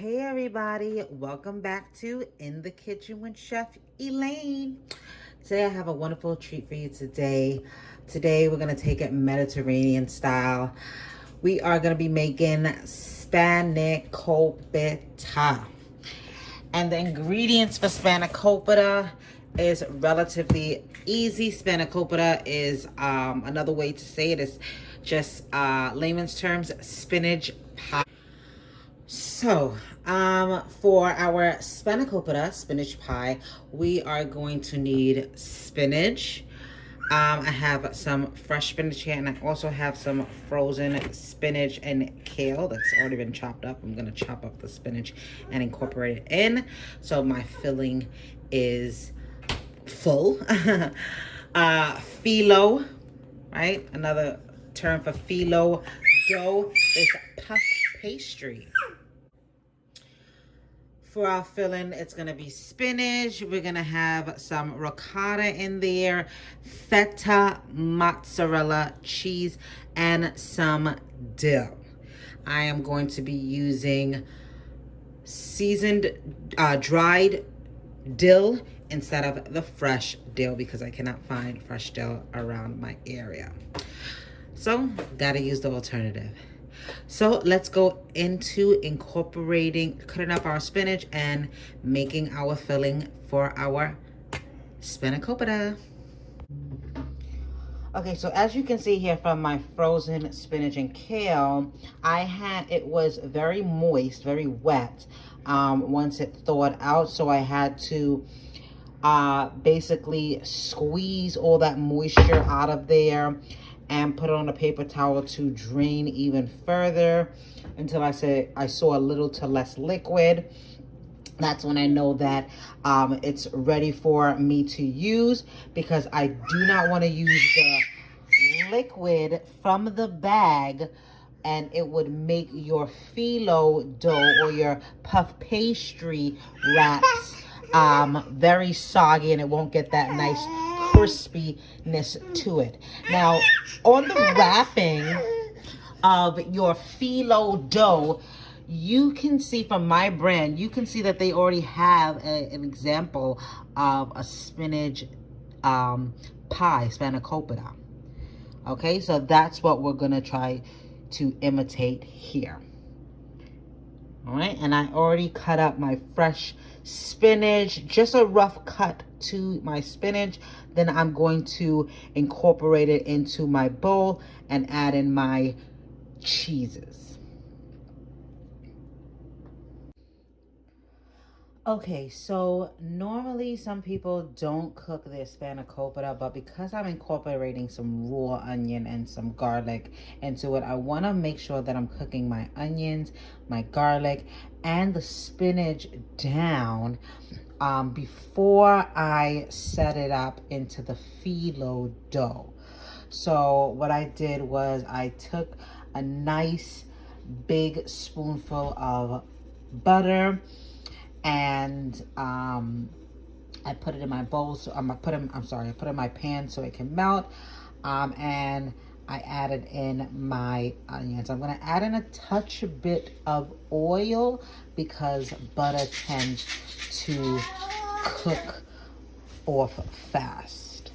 Hey everybody, welcome back to In the Kitchen with Chef Elaine. Today I have a wonderful treat for you today. Today we're going to take it Mediterranean style. We are going to be making Spanakopita. And the ingredients for Spanakopita is relatively easy. Spanakopita is another way to say it is just layman's terms, spinach pie. So, for our spanakopita, spinach pie, we are going to need spinach. I have some fresh spinach here, and I also have some frozen spinach and kale that's already been chopped up. I'm gonna chop up the spinach and incorporate it in, so my filling is full. Phyllo, right? Another term for phyllo dough is puff pastry. For our filling, it's gonna be spinach. We're gonna have some ricotta in there, feta, mozzarella cheese, and some dill. I am going to be using seasoned, dried dill instead of the fresh dill because I cannot find fresh dill around my area. So, gotta use the alternative. So let's go into cutting up our spinach and making our filling for our spanakopita. Okay, so as you can see here from my frozen spinach and kale, it was very moist, very wet once it thawed out. So I had to basically squeeze all that moisture out of there and put it on a paper towel to drain even further until I saw a little to less liquid. That's when I know that it's ready for me to use, because I do not want to use the liquid from the bag and it would make your phyllo dough or your puff pastry wraps very soggy, and it won't get that nice crispiness to it. Now, on the wrapping of your phyllo dough, you can see from my brand, you can see that they already have an example of a spinach pie, spanakopita. Okay, so that's what we're gonna try to imitate here. All right, and I already cut up my fresh spinach, just a rough cut to my spinach. Then I'm going to incorporate it into my bowl and add in my cheeses. Okay, so normally some people don't cook their spanakopita, but because I'm incorporating some raw onion and some garlic into it, I want to make sure that I'm cooking my onions, my garlic, and the spinach down before I set it up into the phyllo dough. So what I did was I took a nice big spoonful of butter, and I put it in my bowl. So I put it in my pan so it can melt. And I added in my onions. I'm gonna add in a bit of oil because butter tends to cook off fast.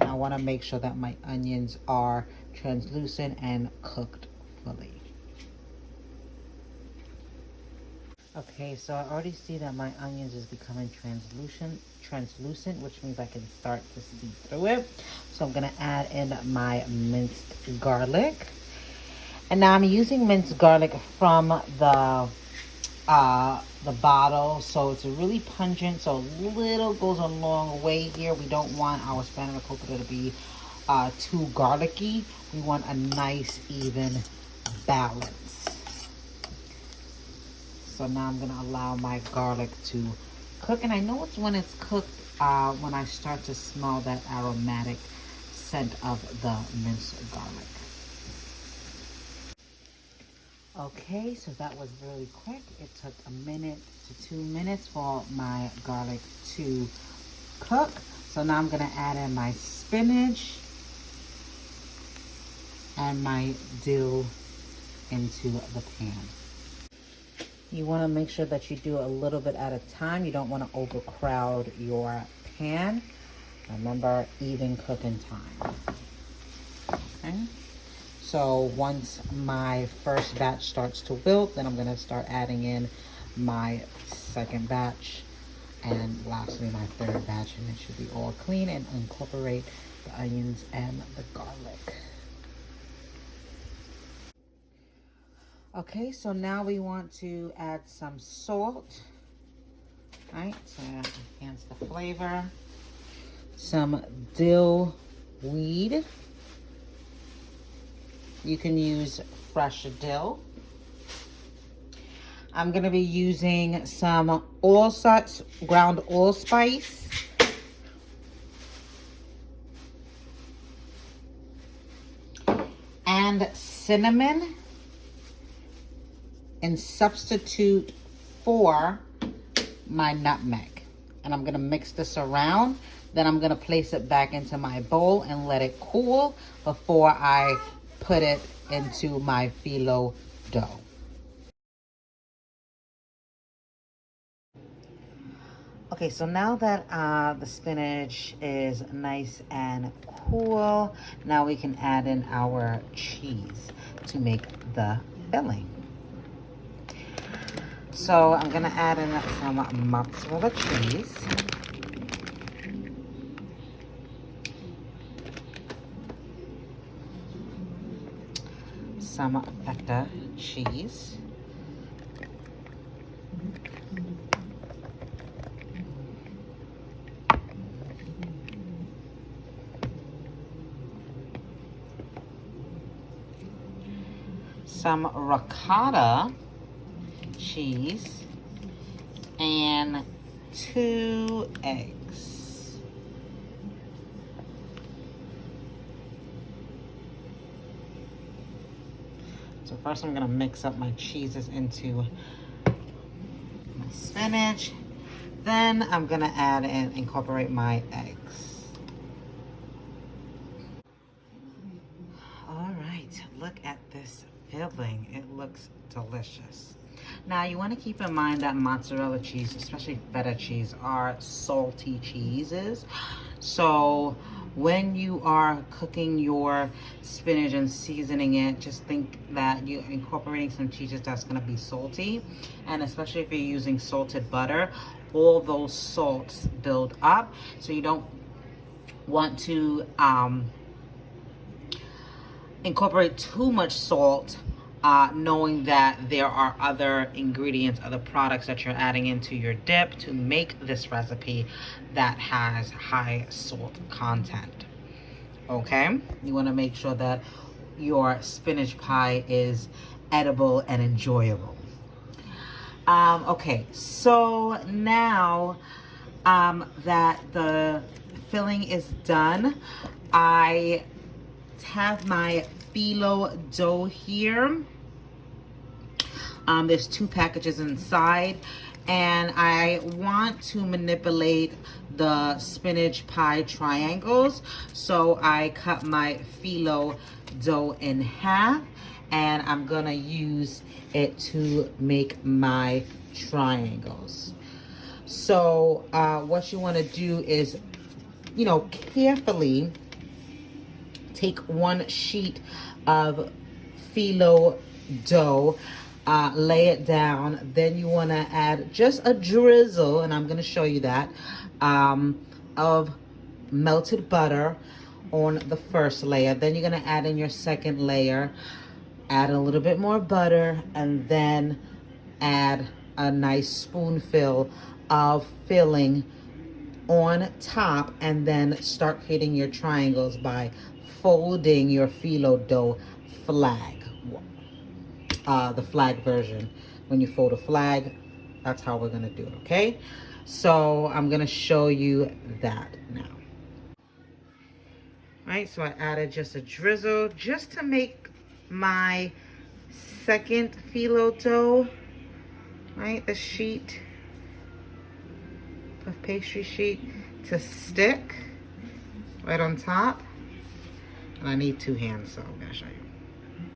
I want to make sure that my onions are translucent and cooked fully. Okay, so I already see that my onions is becoming translucent, which means I can start to see through it. So I'm gonna add in my minced garlic. And now I'm using minced garlic from the bottle, so it's really pungent, so a little goes a long way here. We don't want our spanakopita to be too garlicky. We want a nice even balance. So now I'm gonna allow my garlic to cook, and I know it's when it's cooked when I start to smell that aromatic scent of the minced garlic. Okay, so that was really quick. It took 1 to 2 minutes for my garlic to cook. So now I'm gonna add in my spinach and my dill into the pan. You want to make sure that you do a little bit at a time. You don't want to overcrowd your pan. Remember, even cooking time. Okay. So once my first batch starts to wilt, then I'm going to start adding in my second batch and lastly my third batch, and it should be all clean, and incorporate the onions and the garlic. Okay, so now we want to add some salt, right, to enhance the flavor. Some dill weed. You can use fresh dill. I'm going to be using some allspice, ground allspice. And cinnamon in substitute for my nutmeg. And I'm going to mix this around. Then I'm going to place it back into my bowl and let it cool before I put it into my phyllo dough. Okay, so now that the spinach is nice and cool, now we can add in our cheese to make the filling. So I'm gonna add in some mozzarella cheese. Some Feta cheese. Some ricotta cheese, and 2 eggs. So first I'm gonna mix up my cheeses into my spinach. Then I'm gonna add and incorporate my eggs. All right, look at this filling. It looks delicious. Now you want to keep in mind that mozzarella cheese, especially feta cheese, are salty cheeses. So when you are cooking your spinach and seasoning it, just think that you're incorporating some cheeses that's going to be salty. And especially if you're using salted butter, all those salts build up. So you don't want to incorporate too much salt, knowing that there are other ingredients, other products that you're adding into your dip to make this recipe that has high salt content. Okay, you want to make sure that your spinach pie is edible and enjoyable. Okay, so now that the filling is done, I have my phyllo dough here. There's 2 packages inside, and I want to manipulate the spinach pie triangles. So I cut my phyllo dough in half, and I'm gonna use it to make my triangles. So what you want to do is, carefully take 1 sheet of phyllo dough, lay it down. Then you want to add just a drizzle, and I'm going to show you that, of melted butter on the first layer. Then you're going to add in your second layer, add a little bit more butter, and then add a nice spoonful of filling on top, and then start creating your triangles by folding your phyllo dough flag, the flag version. When you fold a flag, that's how we're gonna do it, okay? So I'm gonna show you that now. All right, so I added just a drizzle just to make my second phyllo dough, right? The sheet of pastry sheet to stick right on top. And I need 2 hands, so I'm gonna show you.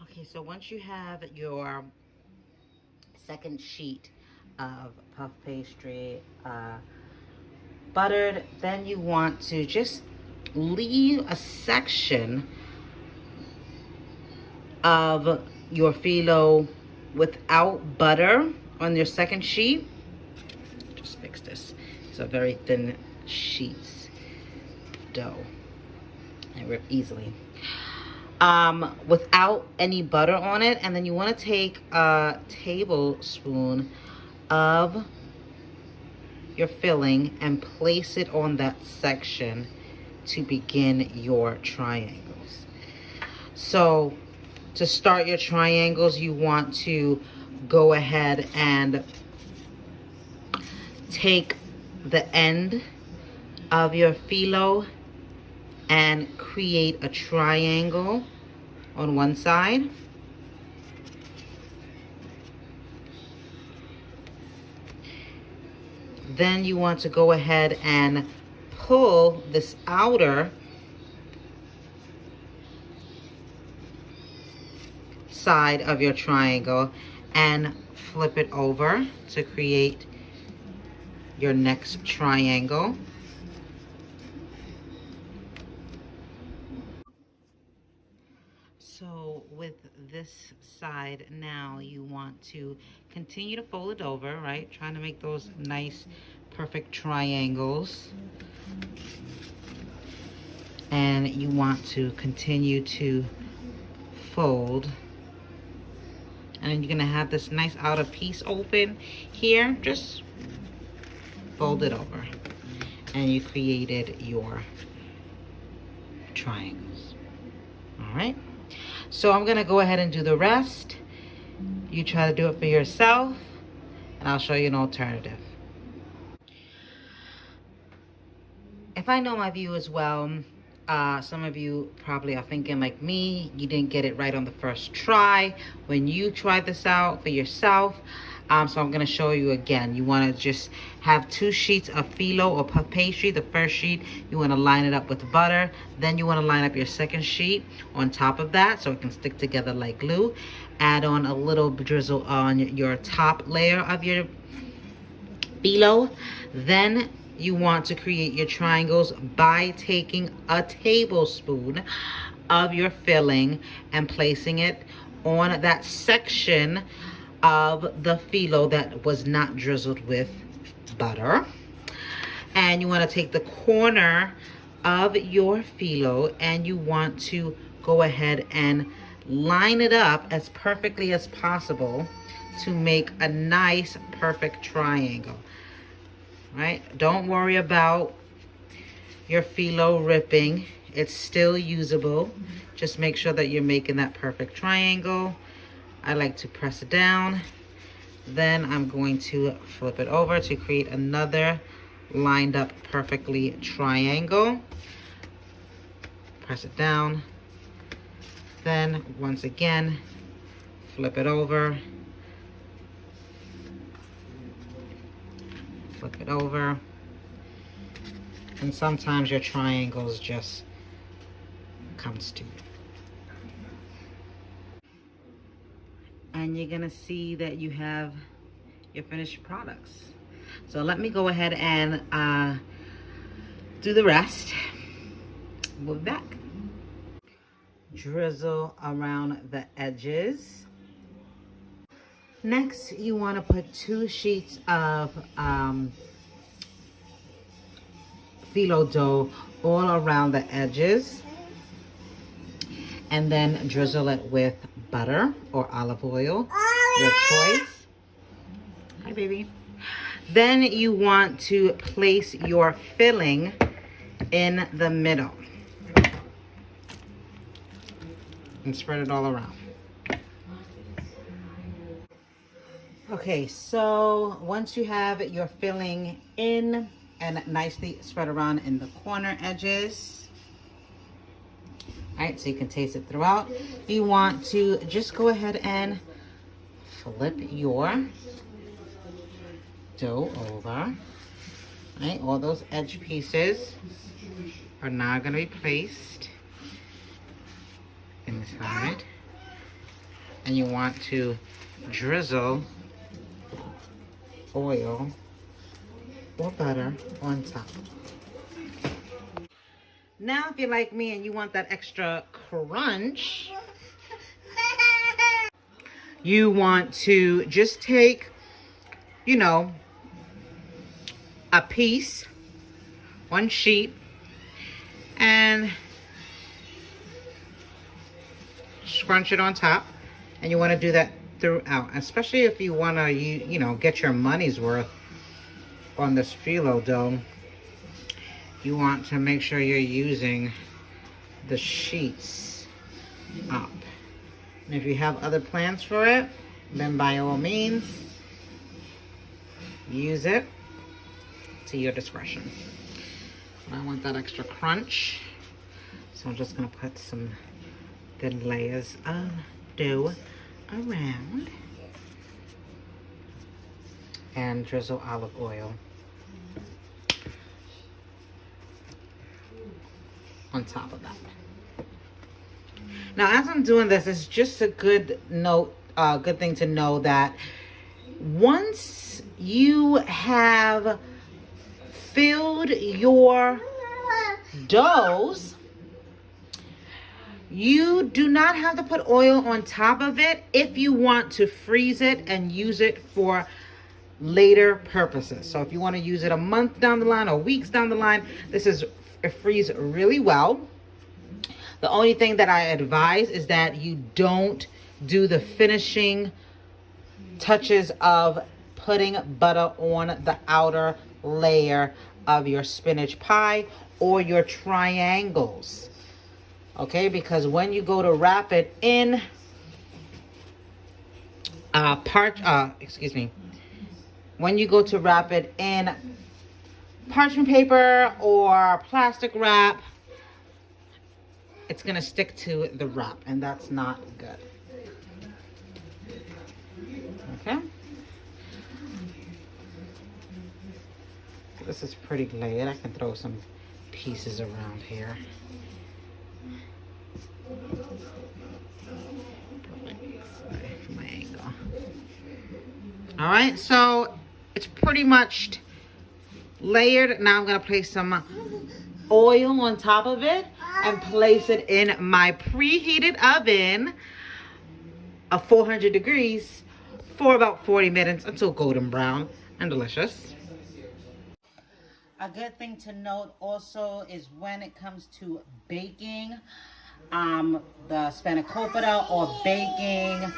Okay, so once you have your second sheet of puff pastry buttered. Then you want to just leave a section of your phyllo without butter on your second sheet. Just fix this. These are very thin sheets dough. They rip easily. Without any butter on it, and then you want to take a tablespoon of your filling and place it on that section to begin your triangles. So to start your triangles, you want to go ahead and take the end of your phyllo and create a triangle on one side. Then you want to go ahead and pull this outer side of your triangle and flip it over to create your next triangle. So with this side now, you want to continue to fold it over, right? Trying to make those nice, perfect triangles. And you want to continue to fold. And you're gonna have this nice outer piece open here. Just fold it over. And you created your triangles. All right. So I'm gonna go ahead and do the rest. You try to do it for yourself, and I'll show you an alternative. If I know my viewers well, some of you probably are thinking like me, you didn't get it right on the first try when you tried this out for yourself. So I'm going to show you again. You want to just have 2 sheets of phyllo or puff pastry. The first sheet, you want to line it up with butter. Then you want to line up your second sheet on top of that so it can stick together like glue. Add on a little drizzle on your top layer of your phyllo. Then you want to create your triangles by taking a tablespoon of your filling and placing it on that section of the phyllo that was not drizzled with butter. And you want to take the corner of your phyllo and you want to go ahead and line it up as perfectly as possible to make a nice perfect triangle. Right? Don't worry about your phyllo ripping. It's still usable. Just make sure that you're making that perfect triangle. I like to press it down. Then I'm going to flip it over to create another lined up perfectly triangle. Press it down. Then once again, flip it over. Flip it over. And sometimes your triangles just comes to you. And you're gonna see that you have your finished products. So let me go ahead and do the rest. We'll be back. Drizzle around the edges. Next, you want to put 2 sheets of phyllo dough all around the edges, and then drizzle it with butter or olive oil, your choice. Hi, baby. Then you want to place your filling in the middle and spread it all around. Okay, so once you have your filling in and nicely spread around in the corner edges, all right, so you can taste it throughout, you want to just go ahead and flip your dough over. All right, all those edge pieces are now going to be placed inside, and you want to drizzle oil or butter on top. Now, if you're like me and you want that extra crunch, you want to just take, you know, a piece, one sheet, and scrunch it on top. And you want to do that throughout, especially if you want to, you know, get your money's worth on this phyllo dough. You want to make sure you're using the sheets up. And if you have other plans for it, then by all means, use it to your discretion. I want that extra crunch, so I'm just gonna put some thin layers of dough around and drizzle olive oil on top of that. Now, as I'm doing this, it's just a good thing to know that once you have filled your doughs, you do not have to put oil on top of it if you want to freeze it and use it for later purposes. So if you want to use it a month down the line or weeks down the line, it freezes really well. The only thing that I advise is that you don't do the finishing touches of putting butter on the outer layer of your spinach pie or your triangles. Okay, because when you go to wrap it in when you go to wrap it in parchment paper or plastic wrap, it's gonna stick to the wrap, and that's not good. Okay. This is pretty layered. I can throw some pieces around here. Sorry for my angle. All right, so it's pretty much layered. Now I'm gonna place some oil on top of it and place it in my preheated oven of 400 degrees for about 40 minutes until golden brown and delicious. A good thing to note also is when it comes to baking the spanakopita or baking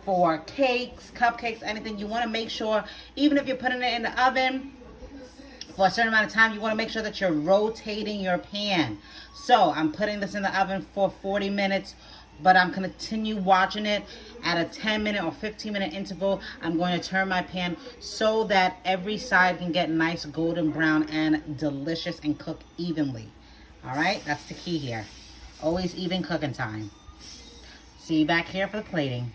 for cakes, cupcakes, anything, you want to make sure, even if you're putting it in the oven for a certain amount of time, you want to make sure that you're rotating your pan. So I'm putting this in the oven for 40 minutes, but I'm going to continue watching it at a 10-minute or 15-minute interval. I'm going to turn my pan so that every side can get nice golden brown and delicious and cook evenly. All right, that's the key here. Always even cooking time. See you back here for the plating.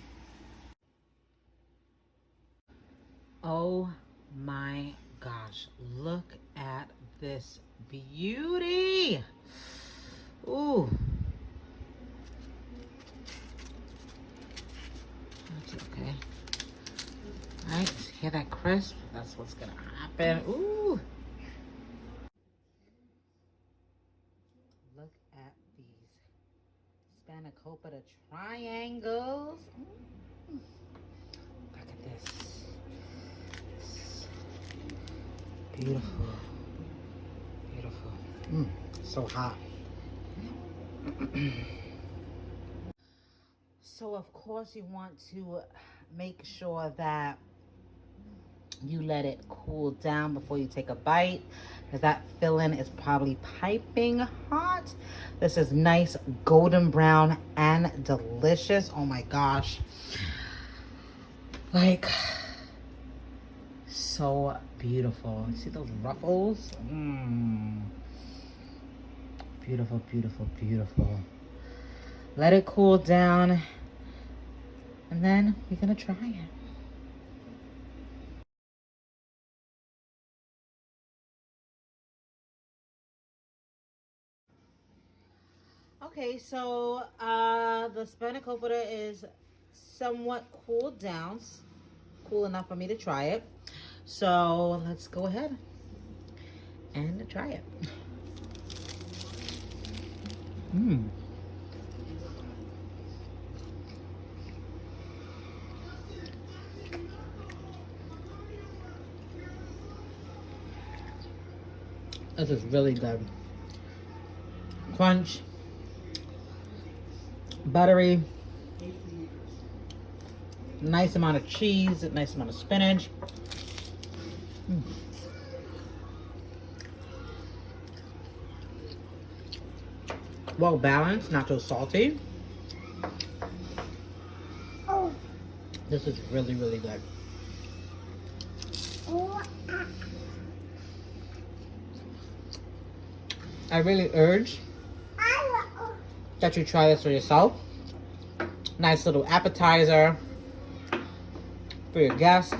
Oh my gosh, look at this beauty. Ooh. That's okay. All right, hear that crisp? That's what's gonna happen. Ooh. Look at these Spanakopita triangles. Look at this. Beautiful. Beautiful. So hot. So of course you want to make sure that you let it cool down before you take a bite, because that filling is probably piping hot. This is nice golden brown and delicious. Oh my gosh. Like, so beautiful. You see those ruffles? Beautiful, beautiful, beautiful. Let it cool down, and then we're gonna try it. Okay, so the spanakopita is somewhat cooled down, cool enough for me to try it. So let's go ahead and try it. Mmm. This is really good. Crunch, buttery, nice amount of cheese, nice amount of spinach. Well balanced, not so salty. This is really, really good. I really urge that you try this for yourself. Nice little appetizer for your guest.